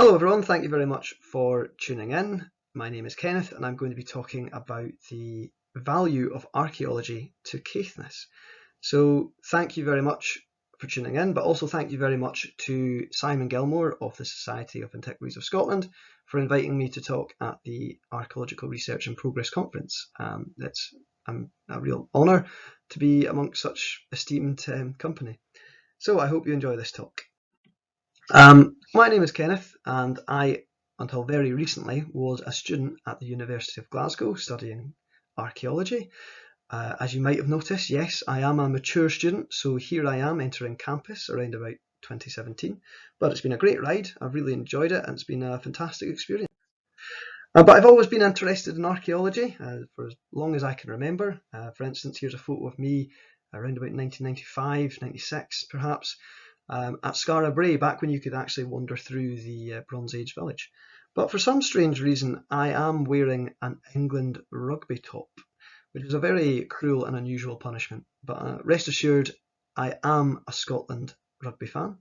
Hello everyone, thank you very much for tuning in. My name is Kenneth and I'm going to be talking about the value of archaeology to Caithness. So thank you very much for tuning in, but also thank you very much to Simon Gilmore of the Society of Antiquaries of Scotland for inviting me to talk at the Archaeological Research and Progress Conference. It's a real honour to be amongst such esteemed company. So I hope you enjoy this talk. My name is Kenneth and I, until very recently, was a student at the University of Glasgow studying archaeology. As you might have noticed, yes, I am a mature student, so here I am entering campus around about 2017, but it's been a great ride. I've really enjoyed it and it's been a fantastic experience. But I've always been interested in archaeology for as long as I can remember. For instance, here's a photo of me around about 1995, 96 perhaps, at Skara Brae, back when you could actually wander through the Bronze Age village. But for some strange reason, I am wearing an England rugby top, which is a very cruel and unusual punishment. But rest assured, I am a Scotland rugby fan,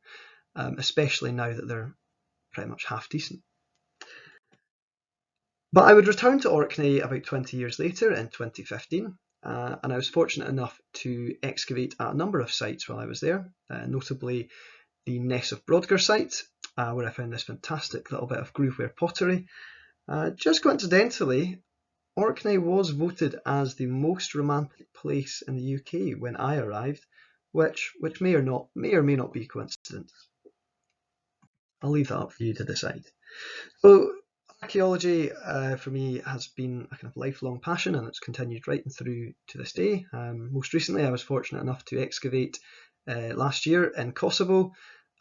especially now that they're pretty much half decent. But I would return to Orkney about 20 years later in 2015, and I was fortunate enough to excavate at a number of sites while I was there, notably the Ness of Brodgar site, where I found this fantastic little bit of grooveware pottery. Just coincidentally, Orkney was voted as the most romantic place in the UK when I arrived, which may or may not be coincidence. I'll leave that up for you to decide. So archaeology for me has been a kind of lifelong passion, and it's continued right through to this day. Most recently I was fortunate enough to excavate last year in Kosovo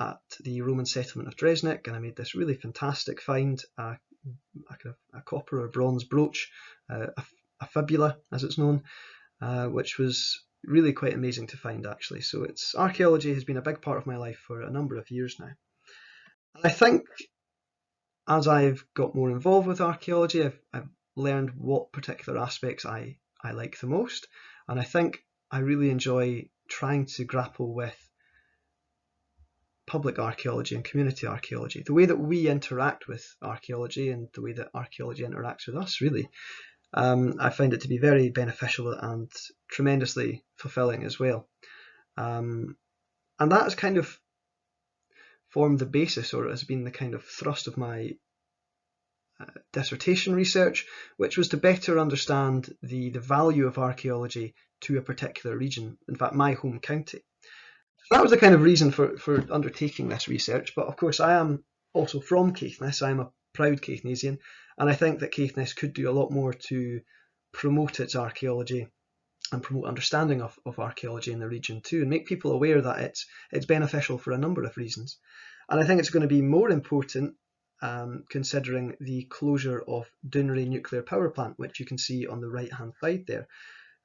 at the Roman settlement of Dresnik, and I made this really fantastic find, a copper or bronze brooch, a fibula as it's known, which was really quite amazing to find actually. So archaeology has been a big part of my life for a number of years now. And I think as I've got more involved with archaeology, I've learned what particular aspects I like the most, and I think I really enjoy trying to grapple with public archaeology and community archaeology, the way that we interact with archaeology and the way that archaeology interacts with us, really. I find it to be very beneficial and tremendously fulfilling as well. And that has kind of formed the basis, or has been the kind of thrust of my dissertation research, which was to better understand the value of archaeology to a particular region, in fact my home county. So that was the kind of reason for undertaking this research, but of course I am also from Caithness. I'm a proud Caithnessian, and I think that Caithness could do a lot more to promote its archaeology and promote understanding of archaeology in the region too, and make people aware that it's beneficial for a number of reasons. And I think it's going to be more important considering the closure of Dunray nuclear power plant, which you can see on the right hand side there.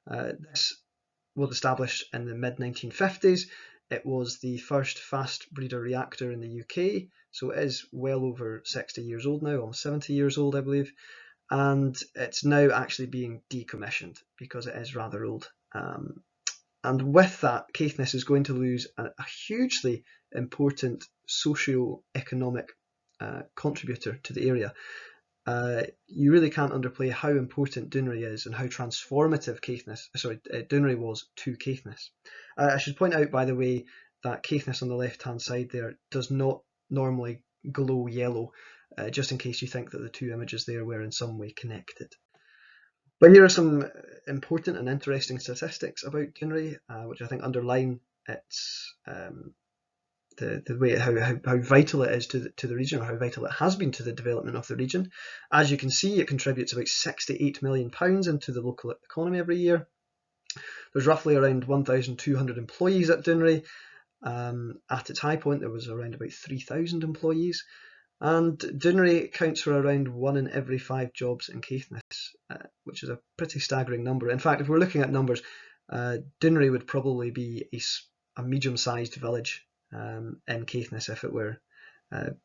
This was established in the mid-1950s. It was the first fast breeder reactor in the UK, so it is well over 60 years old now, almost 70 years old I believe, and it's now actually being decommissioned because it is rather old. And with that, Caithness is going to lose a hugely important socio-economic contributor to the area. You really can't underplay how important Dunray is and how transformative Dunray was to Caithness. I should point out, by the way, that Caithness on the left-hand side there does not normally glow yellow, just in case you think that the two images there were in some way connected. But here are some important and interesting statistics about Dunray, which I think underline its the way how vital it is to the region, or how vital it has been to the development of the region. As you can see, it contributes about £68 million into the local economy every year. There's roughly around 1,200 employees at Dunray. At its high point, there was around about 3,000 employees. And Dunray counts for around 1 in every 5 jobs in Caithness, which is a pretty staggering number. In fact, if we're looking at numbers, Dunray would probably be a medium-sized village in Caithness if it were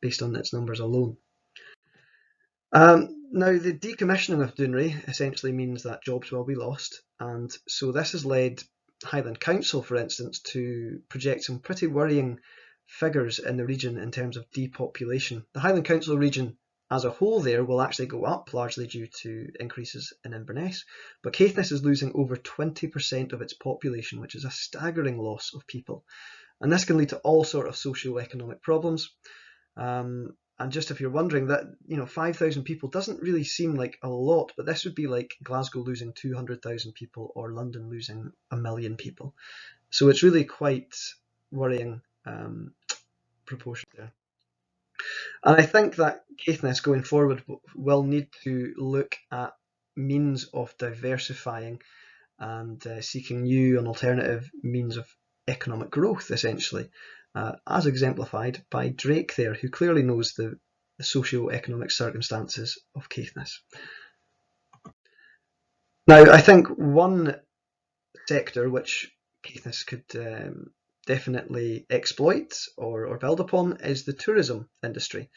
based on its numbers alone. Now, the decommissioning of Dunray essentially means that jobs will be lost, and so this has led Highland Council, for instance, to project some pretty worrying figures in the region in terms of depopulation. The Highland Council region as a whole there will actually go up, largely due to increases in Inverness, but Caithness is losing over 20% of its population, which is a staggering loss of people. And this can lead to all sorts of socio-economic problems. And just if you're wondering, that 5,000 people doesn't really seem like a lot, but this would be like Glasgow losing 200,000 people or London losing 1 million people. So it's really quite worrying proportion there. And I think that Caithness going forward will need to look at means of diversifying and seeking new and alternative means of economic growth, essentially, as exemplified by Drake there, who clearly knows the socio-economic circumstances of Caithness. Now, I think one sector which Caithness could definitely exploit or build upon is the tourism industry.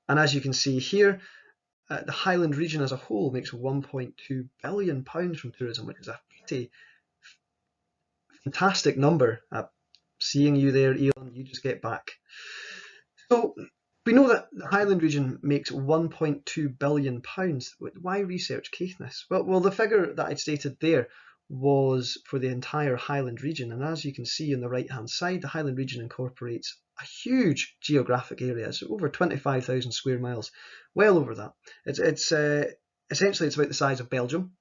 And as you can see here, the Highland region as a whole makes £1.2 billion from tourism, which is a pretty fantastic number. Seeing you there, Elon, you just get back. So we know that the Highland region makes £1.2 billion. Why research Caithness? Well, the figure that I'd stated there was for the entire Highland region, and as you can see on the right hand side, the Highland region incorporates a huge geographic area. It's over 25,000 square miles, well over that. It's essentially it's about the size of Belgium,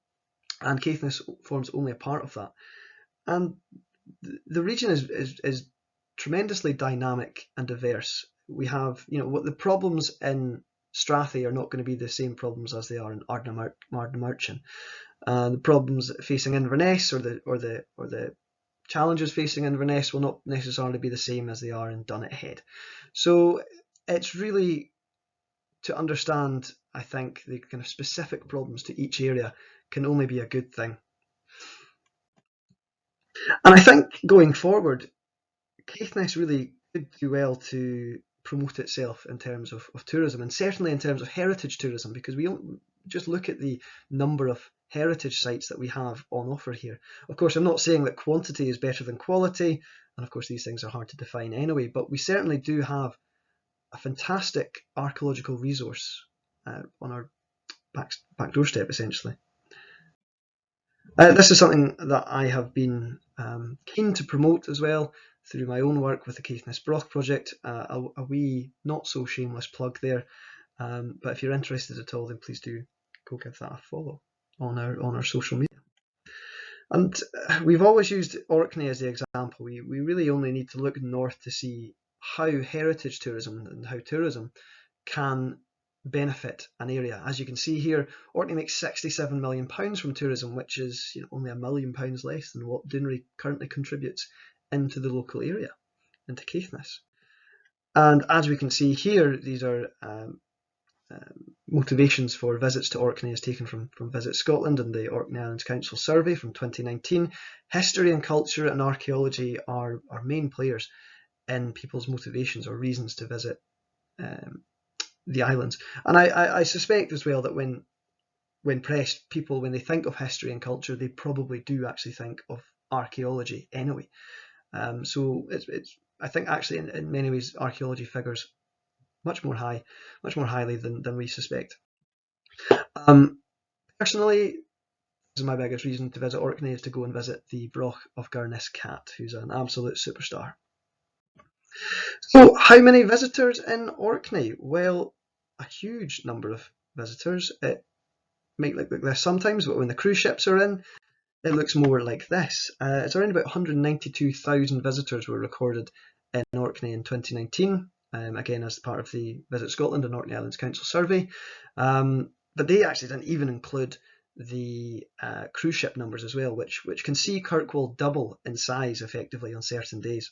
and Caithness forms only a part of that. And the region is tremendously dynamic and diverse. We have, what the problems in Strathy are not going to be the same problems as they are in Ardnamurchan. The problems facing Inverness or the challenges facing Inverness will not necessarily be the same as they are in Dunnet Head. So it's really to understand, I think, the kind of specific problems to each area can only be a good thing. And I think going forward, Caithness really could do well to promote itself in terms of tourism, and certainly in terms of heritage tourism, because we don't just look at the number of heritage sites that we have on offer here. Of course, I'm not saying that quantity is better than quality, and of course these things are hard to define anyway, but we certainly do have a fantastic archaeological resource on our back doorstep, essentially. This is something that I have been keen to promote as well through my own work with the Caithness Broch Project. A wee not so shameless plug there, but if you're interested at all, then please do go give that a follow on our social media. And we've always used Orkney as the example. We really only need to look north to see how heritage tourism and how tourism can benefit an area. As you can see here, Orkney makes £67 million from tourism, which is only £1 million less than what Dunree currently contributes into the local area, into Caithness. And as we can see here, these are motivations for visits to Orkney as taken from Visit Scotland and the Orkney Islands Council survey from 2019. History and culture and archaeology are main players in people's motivations or reasons to visit the islands. And I suspect as well that when pressed, people, when they think of history and culture, they probably do actually think of archaeology anyway. So it's I think actually in many ways archaeology figures much more highly than we suspect. Personally, this is my biggest reason to visit Orkney, is to go and visit the Broch of Gurness cat, who's an absolute superstar. So how many visitors in Orkney? Well, a huge number of visitors. It might look like this sometimes, but when the cruise ships are in, it looks more like this. It's around about 192,000 visitors were recorded in Orkney in 2019, again as part of the Visit Scotland and Orkney Islands Council survey. But they actually didn't even include the cruise ship numbers as well, which can see Kirkwall double in size effectively on certain days.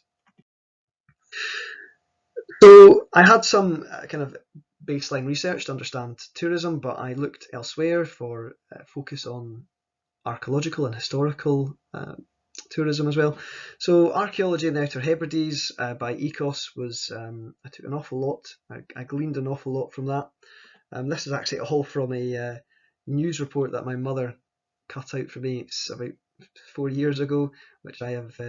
So I had some kind of baseline research to understand tourism, but I looked elsewhere for focus on archaeological and historical tourism as well. So Archaeology in the Outer Hebrides by Ecos was, I took an awful lot, I gleaned an awful lot from that. This is actually all from a news report that my mother cut out for me. It's about 4 years ago, which I have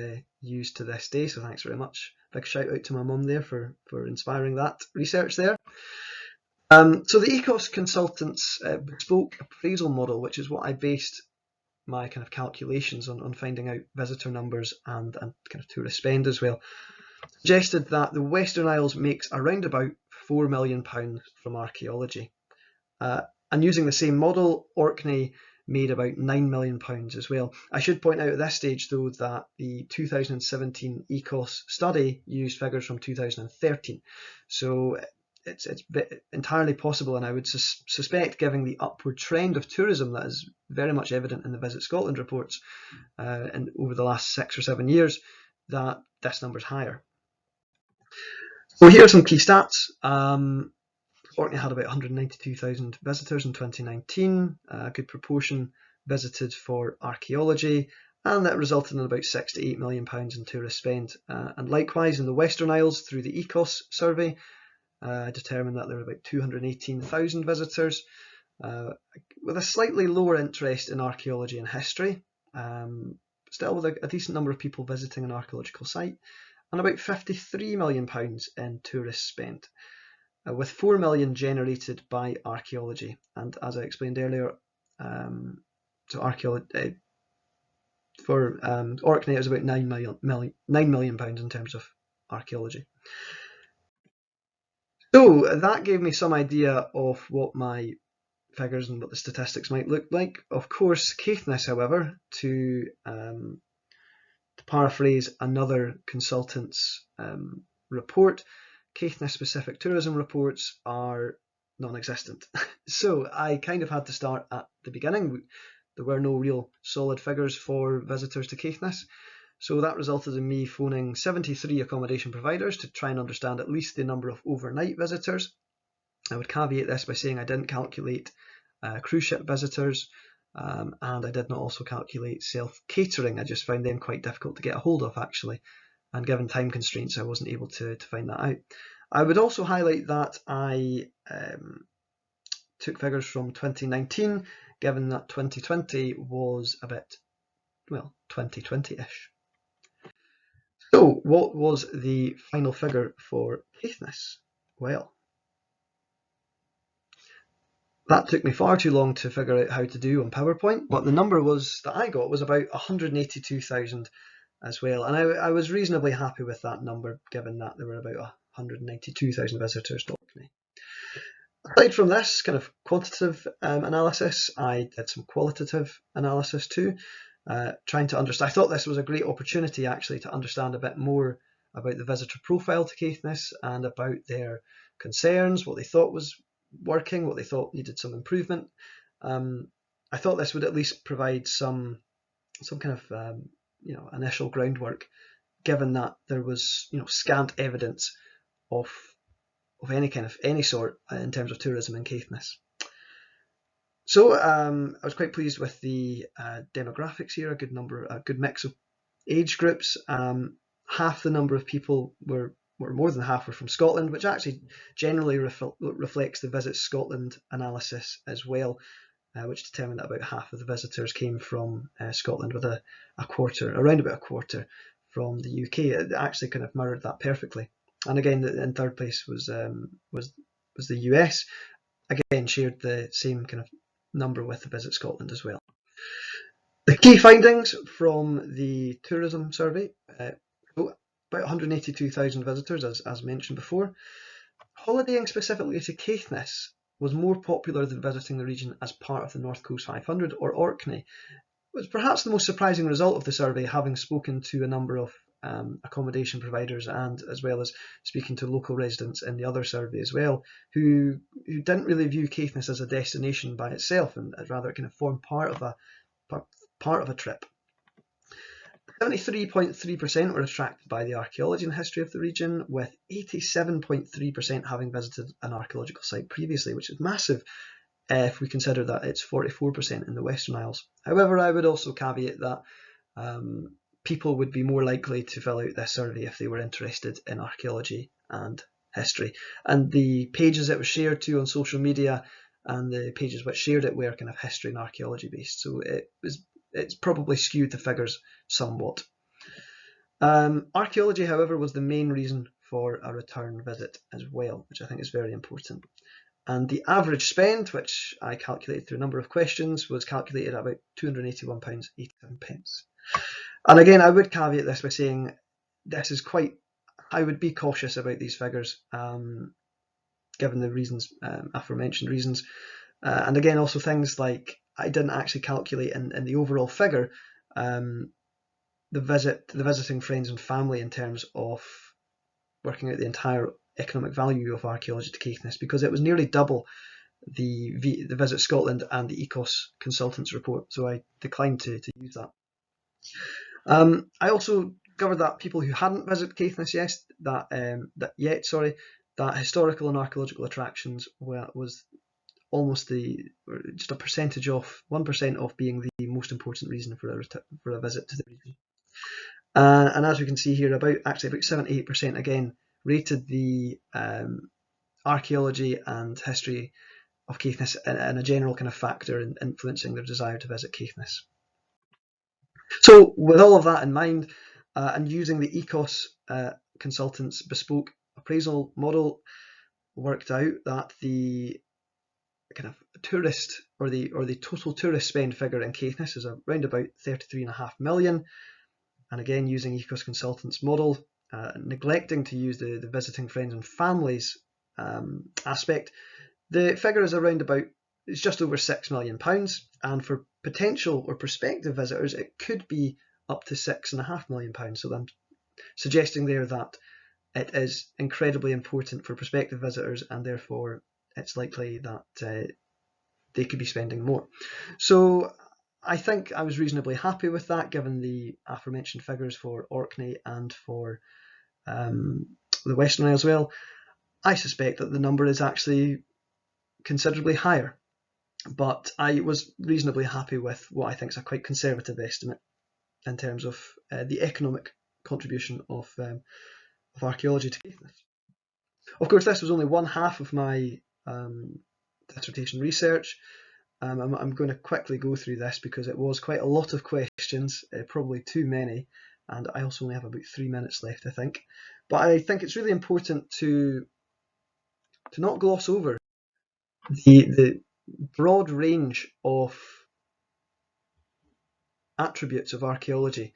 used to this day, so thanks very much. Big shout out to my mum there for inspiring that research there. So the ECOS consultants bespoke appraisal model, which is what I based my kind of calculations on finding out visitor numbers and kind of tourist spend as well, suggested that the Western Isles makes around about £4 million from archaeology. And using the same model, Orkney made about £9 million as well. I should point out at this stage, though, that the 2017 ECOS study used figures from 2013. So it's entirely possible, and I would suspect, given the upward trend of tourism that is very much evident in the Visit Scotland reports and over the last 6 or 7 years, that this number is higher. So here are some key stats. Orkney had about 192,000 visitors in 2019, a good proportion visited for archaeology, and that resulted in about £6 to £8 million in tourist spend. And likewise in the Western Isles, through the ECOS survey, determined that there were about 218,000 visitors, with a slightly lower interest in archaeology and history, still with a decent number of people visiting an archaeological site, and about £53 million in tourist spend, with 4 million generated by archaeology. And as I explained earlier, for Orkney it was about £9 million in terms of archaeology. So that gave me some idea of what my figures and what the statistics might look like. Of course, Caithness, however, to paraphrase another consultant's report, Caithness specific tourism reports are non-existent. So I kind of had to start at the beginning. There were no real solid figures for visitors to Caithness. So that resulted in me phoning 73 accommodation providers to try and understand at least the number of overnight visitors. I would caveat this by saying I didn't calculate cruise ship visitors, and I did not also calculate self-catering. I just found them quite difficult to get a hold of, actually. And given time constraints, I wasn't able to find that out. I would also highlight that I took figures from 2019, given that 2020 was a bit, well, 2020-ish. So what was the final figure for Caithness? Well, that took me far too long to figure out how to do on PowerPoint, but the number that I got was about 182,000 as well, and I was reasonably happy with that number, given that there were about 192,000 visitors to Orkney. Aside from this kind of quantitative analysis, I did some qualitative analysis too, trying to understand. I thought this was a great opportunity actually to understand a bit more about the visitor profile to Caithness and about their concerns, what they thought was working, what they thought needed some improvement. I thought this would at least provide some kind of initial groundwork, given that there was scant evidence of any sort in terms of tourism in Caithness. So I was quite pleased with the demographics here. A good mix of age groups. Half the number of people were more than half were from Scotland, which actually generally reflects the Visit Scotland analysis as well, which determined that about half of the visitors came from Scotland, with around about a quarter from the UK. It actually kind of mirrored that perfectly. And again, in third place was the US. Again, shared the same kind of number with the Visit Scotland as well. The key findings from the tourism survey: about 182,000 visitors, as mentioned before. Holidaying specifically to Caithness was more popular than visiting the region as part of the North Coast 500 or Orkney. It was perhaps the most surprising result of the survey, having spoken to a number of accommodation providers, and as well as speaking to local residents in the other survey as well, who didn't really view Caithness as a destination by itself, and rather kind of form part of a trip. 73.3% were attracted by the archaeology and history of the region, with 87.3% having visited an archaeological site previously, which is massive if we consider that it's 44% in the Western Isles. However, I would also caveat that people would be more likely to fill out this survey if they were interested in archaeology and history. And the pages it was shared to on social media and the pages which shared it were kind of history and archaeology based. So it was it's probably skewed the figures somewhat. Archaeology, however, was the main reason for a return visit as well, which I think is very important. And the average spend, which I calculated through a number of questions, was calculated at about £281.87. And again, I would caveat this by saying this is quite, I would be cautious about these figures, given the reasons, aforementioned reasons. And again, also things like I didn't actually calculate in the overall figure the visiting friends and family in terms of working out the entire economic value of archaeology to Caithness, because it was nearly double the Visit Scotland and the Ecos Consultants report, so I declined to use that. I also covered that people who hadn't visited Caithness yet, that historical and archaeological attractions was almost just a percentage of 1% of being the most important reason for a visit to the region. And as we can see here, about 78% again rated the archaeology and history of Caithness in a general kind of factor in influencing their desire to visit Caithness. So with all of that in mind, and using the Ecos Consultants' bespoke appraisal model, worked out that the kind of tourist or the total tourist spend figure in Caithness is around about 33.5 million. And again, using Ecos Consultants' model, neglecting to use the visiting friends and families aspect, the figure is around about, it's just over £6 million, and for potential or prospective visitors it could be up to £6.5 million. So I'm suggesting there that it is incredibly important for prospective visitors, and therefore it's likely that they could be spending more. So I think I was reasonably happy with that, given the aforementioned figures for Orkney and for the Western Isles as well. I suspect that the number is actually considerably higher, but I was reasonably happy with what I think is a quite conservative estimate in terms of the economic contribution of archaeology to Caithness. Of course, this was only one half of my dissertation research. I'm going to quickly go through this because it was quite a lot of questions, probably too many, and I also only have about 3 minutes left, I think. But I think it's really important to not gloss over the broad range of attributes of archaeology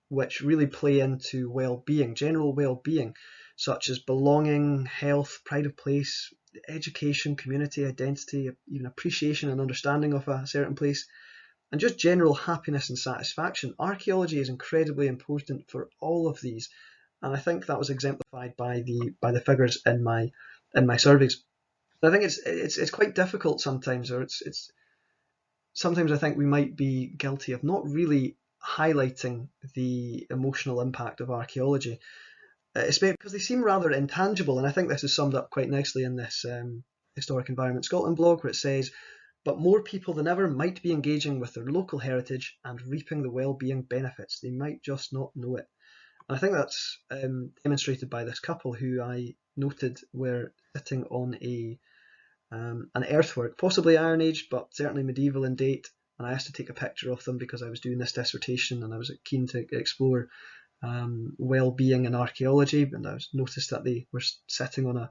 which really play into well-being, general well-being, such as belonging, health, pride of place, education, community, identity, even appreciation and understanding of a certain place, and just general happiness and satisfaction. Archaeology is incredibly important for all of these, and I think that was exemplified by the figures in my surveys. I think it's quite difficult sometimes, or it's sometimes I think we might be guilty of not really highlighting the emotional impact of archaeology, especially because they seem rather intangible. And I think this is summed up quite nicely in this Historic Environment Scotland blog, where it says, but more people than ever might be engaging with their local heritage and reaping the well-being benefits. They might just not know it. And I think that's demonstrated by this couple who I noted were sitting on an earthwork, possibly Iron Age, but certainly medieval in date. And I asked to take a picture of them because I was doing this dissertation and I was keen to explore well-being in archaeology, and I noticed that they were sitting on an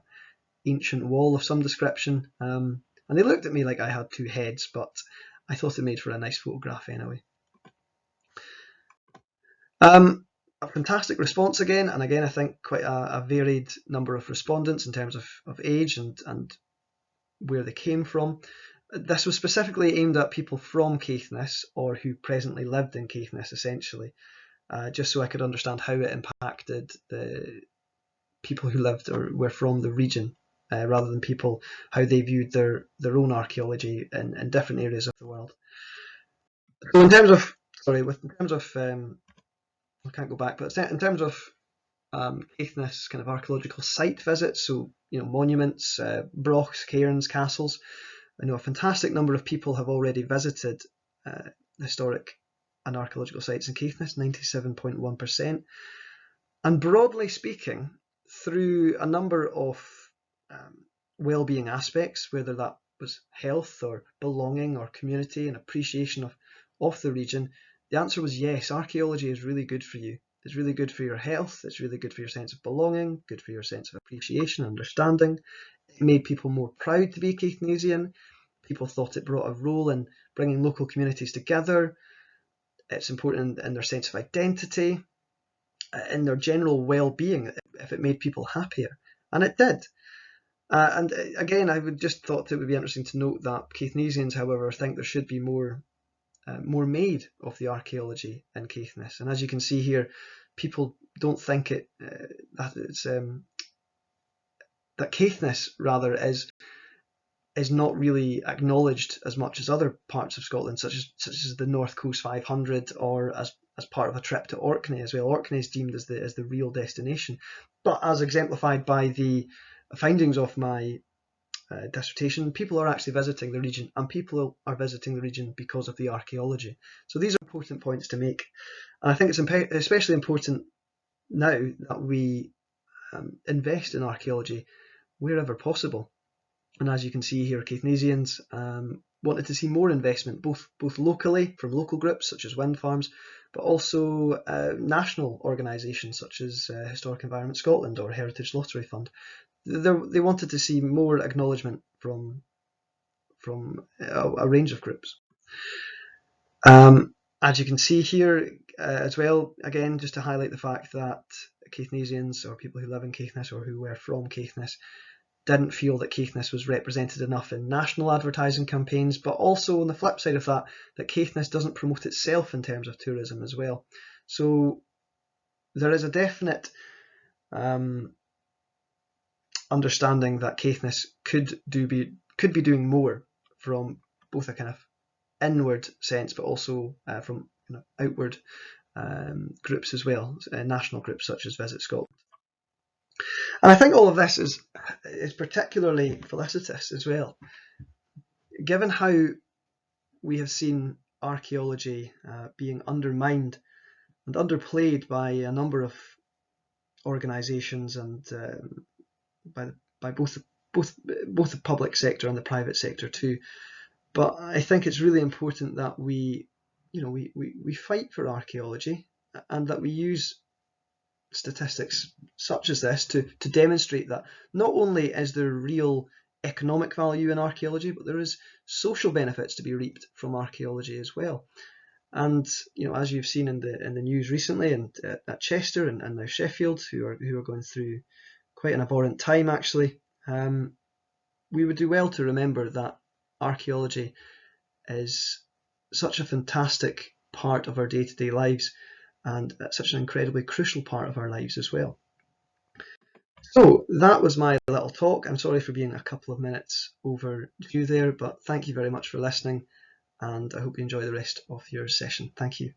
ancient wall of some description, and they looked at me like I had two heads, but I thought it made for a nice photograph anyway. A fantastic response again, and again I think quite a varied number of respondents in terms of age and where they came from. This was specifically aimed at people from Caithness or who presently lived in Caithness, essentially, just so I could understand how it impacted the people who lived or were from the region, rather than people how they viewed their own archaeology in different areas of the world. So in terms of I can't go back, but in terms of Caithness kind of archaeological site visits, so monuments, brochs, cairns, castles, I know a fantastic number of people have already visited historic and archaeological sites in Caithness, 97.1%. And broadly speaking, through a number of well-being aspects, whether that was health or belonging or community and appreciation of the region, the answer was yes, archaeology is really good for you. It's really good for your health, it's really good for your sense of belonging, good for your sense of appreciation, understanding. It made people more proud to be Caithnessian. People thought it brought a role in bringing local communities together. It's important in their sense of identity, in their general well-being, if it made people happier. And it did. And again, I would just thought it would be interesting to note that Caithnessians, however, think there should be more made of the archaeology in Caithness. And as you can see here, people don't think that it's that Caithness rather is not really acknowledged as much as other parts of Scotland, such as the North Coast 500, or as part of a trip to Orkney as well. Orkney is deemed as the real destination, but as exemplified by the findings of my dissertation, people are actually visiting the region, and people are visiting the region because of the archaeology. So these are important points to make, and I think it's especially important now that we invest in archaeology wherever possible. And as you can see here, Caithnessians wanted to see more investment, both locally from local groups such as wind farms, but also national organisations such as Historic Environment Scotland or Heritage Lottery Fund. They wanted to see more acknowledgement from a range of groups. As you can see here as well, again, just to highlight the fact that Caithnessians, or people who live in Caithness or who were from Caithness, didn't feel that Caithness was represented enough in national advertising campaigns, but also on the flip side of that Caithness doesn't promote itself in terms of tourism as well. So there is a definite understanding that Caithness could be doing more from both a kind of inward sense, but also from outward groups as well, national groups such as Visit Scotland. And I think all of this is particularly felicitous as well, given how we have seen archaeology being undermined and underplayed by a number of organisations and by both the public sector and the private sector too. But I think it's really important that we fight for archaeology, and that we use statistics such as this to demonstrate that not only is there real economic value in archaeology, but there is social benefits to be reaped from archaeology as well. And as you've seen in the news recently, and at Chester and now Sheffield, who are going through quite an abhorrent time actually, we would do well to remember that archaeology is such a fantastic part of our day-to-day lives, and such an incredibly crucial part of our lives as well. So that was my little talk. I'm sorry for being a couple of minutes overdue there, but thank you very much for listening, and I hope you enjoy the rest of your session. Thank you.